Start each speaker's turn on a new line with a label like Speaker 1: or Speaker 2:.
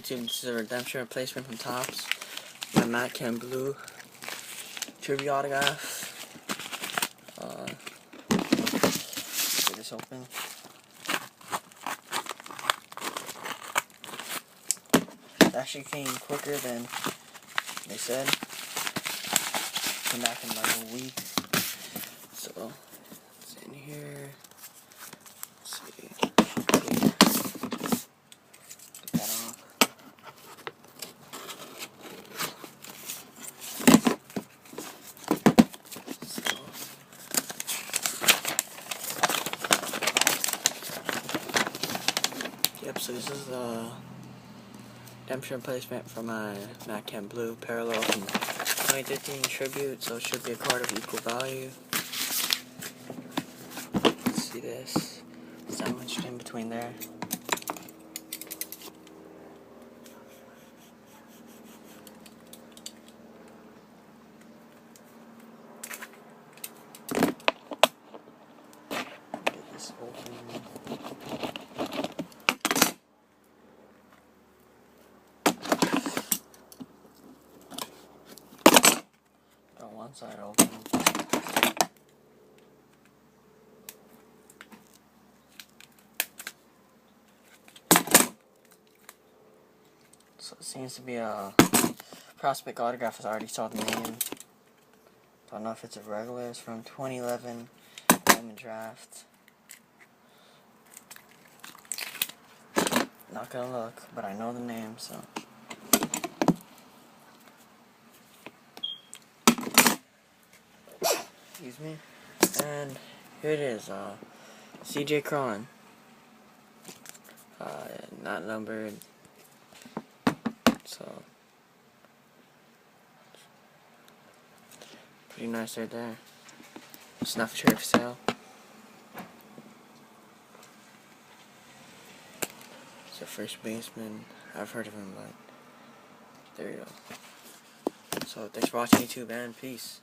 Speaker 1: YouTube. This is a redemption replacement from Topps. My Mailday Blue tribute autograph. Get this open. It actually came quicker than they said. Came back in like a week. So it's in here. Let's see. Get that off. Yep, so this is the redemption replacement for my Mailday Blue parallel from 2015 tribute, so it should be a card of equal value. Let's see this sandwiched in between there. Get this open. One side open. So it seems to be a prospect autograph. I already saw the name. Don't know if it's a regular. It's from 2011 Diamond Draft. Not gonna look, but I know the name, so. Excuse me. And here it is, CJ Cron. Not numbered. So pretty nice right there. It's not for trade for sale. It's a first baseman. I've heard of him, but there you go. So thanks for watching YouTube, and peace.